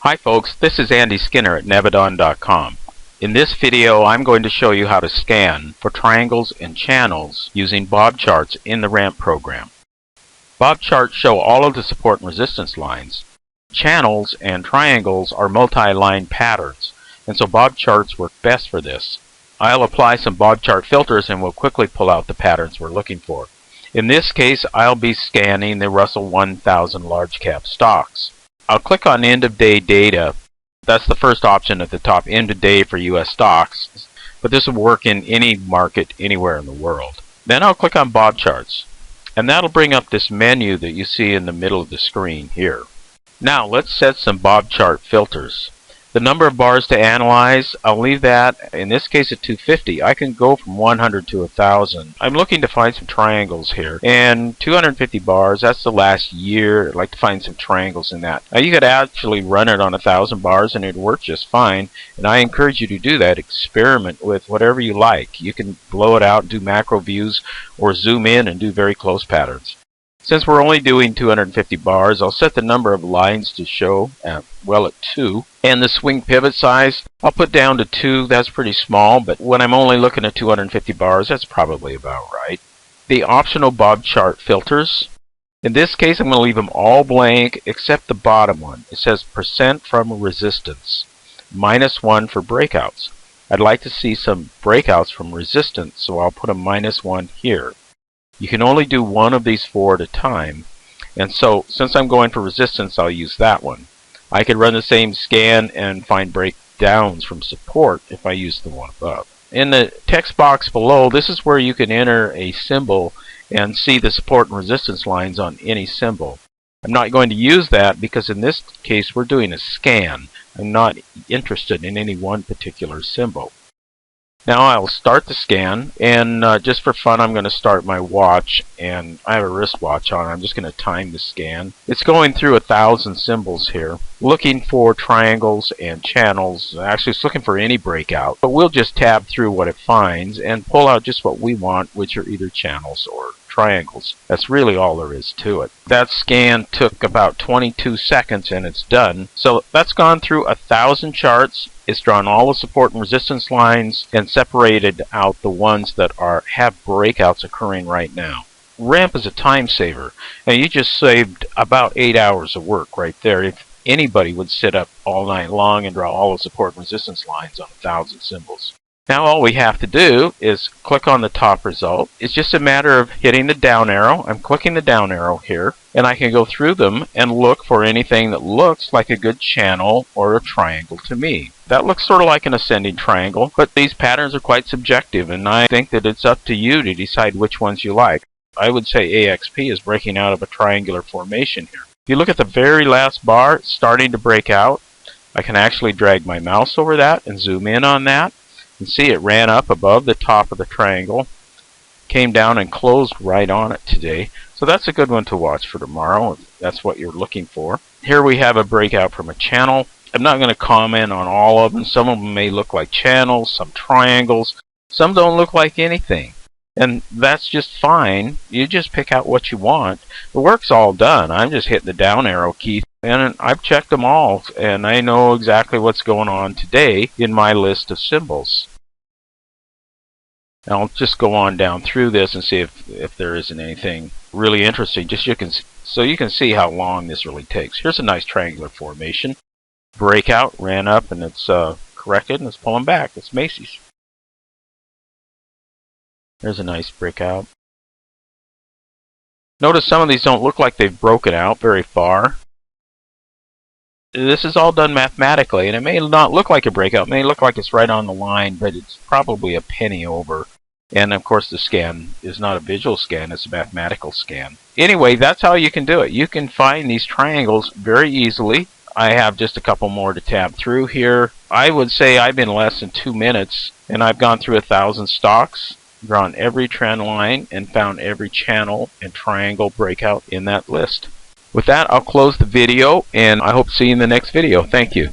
Hi folks, this is Andy Skinner at Nevadon.com. In this video I'm going to show you how to scan for triangles and channels using BobCharts in the Ramp program. BobCharts show all of the support and resistance lines. Channels and triangles are multi-line patterns, and so BobCharts work best for this. I'll apply some BobChart filters and we'll quickly pull out the patterns we're looking for. In this case I'll be scanning the Russell 1000 large cap stocks. I'll click on end of day data. That's the first option at the top, end of day for US stocks, but this will work in any market anywhere in the world. Then I'll click on BobCharts, and that'll bring up this menu that you see in the middle of the screen here. Now let's set some BobChart filters. The number of bars to analyze, I'll leave that in this case at 250. I can go from 100 to 1000. I'm looking to find some triangles here, and 250 bars, that's the last year. I'd like to find some triangles in that. Now you could actually run it on 1000 bars and it'd work just fine, and I encourage you to do that. Experiment with whatever you like. You can blow it out, do macro views, or zoom in and do very close patterns. Since we're only doing 250 bars, I'll set the number of lines to show at 2. And the swing pivot size, I'll put down to 2. That's pretty small, but when I'm only looking at 250 bars, that's probably about right. The optional BobChart filters, in this case I'm going to leave them all blank except the bottom one. It says percent from resistance, -1 for breakouts. I'd like to see some breakouts from resistance, so I'll put a -1 here. You can only do one of these 4 at a time, and so since I'm going for resistance, I'll use that one. I could run the same scan and find breakdowns from support if I use the one above. In the text box below, this is where you can enter a symbol and see the support and resistance lines on any symbol. I'm not going to use that because in this case we're doing a scan. I'm not interested in any one particular symbol. Now I'll start the scan, and just for fun I'm going to start my watch, and I have a wristwatch on. I'm just going to time the scan. It's going through 1000 symbols here, looking for triangles and channels. Actually it's looking for any breakout, but we'll just tab through what it finds and pull out just what we want, which are either channels or triangles. That's really all there is to it. That scan took about 22 seconds and it's done. So that's gone through 1000 charts. It's drawn all the support and resistance lines and separated out the ones that have breakouts occurring right now. Ramp is a time saver, and you just saved about 8 hours of work right there. If anybody would sit up all night long and draw all the support and resistance lines on 1000 symbols. Now all we have to do is click on the top result. It's just a matter of hitting the down arrow. I'm clicking the down arrow here, and I can go through them and look for anything that looks like a good channel or a triangle to me. That looks sort of like an ascending triangle, but these patterns are quite subjective, and I think that it's up to you to decide which ones you like. I would say AXP is breaking out of a triangular formation here. If you look at the very last bar, it's starting to break out. I can actually drag my mouse over that and zoom in on that. You can see it ran up above the top of the triangle, came down and closed right on it today. So that's a good one to watch for tomorrow if that's what you're looking for. Here we have a breakout from a channel. I'm not going to comment on all of them. Some of them may look like channels, some triangles, some don't look like anything. And that's just fine. You just pick out what you want. The work's all done. I'm just hitting the down arrow key, and I've checked them all, and I know exactly what's going on today in my list of symbols. Now I'll just go on down through this and see if there isn't anything really interesting. So you can see how long this really takes. Here's a nice triangular formation. Breakout, ran up, and it's corrected, and it's pulling back. It's Macy's. There's a nice breakout. Notice some of these don't look like they've broken out very far. This is all done mathematically, and it may not look like a breakout. It may look like it's right on the line, but it's probably a penny over. And of course the scan is not a visual scan, it's a mathematical scan. Anyway, that's how you can do it. You can find these triangles very easily. I have just a couple more to tab through here. I would say I've been less than 2 minutes, and I've gone through 1000 stocks, drawn every trend line, and found every channel and triangle breakout in that list. With that, I'll close the video, and I hope to see you in the next video. Thank you.